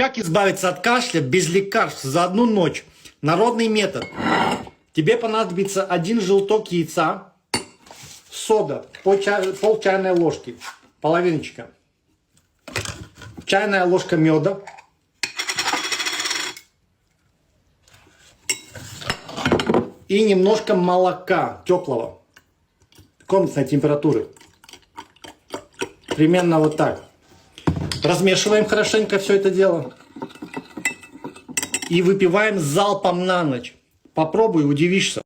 Как избавиться от кашля без лекарств за одну ночь? Народный метод. Тебе понадобится 1 желток яйца, сода, пол чайной ложки, половиночка, чайная ложка меда, и немножко молока теплого, комнатной температуры. Примерно вот так. Размешиваем хорошенько все это дело. И выпиваем залпом на ночь. Попробуй, удивишься.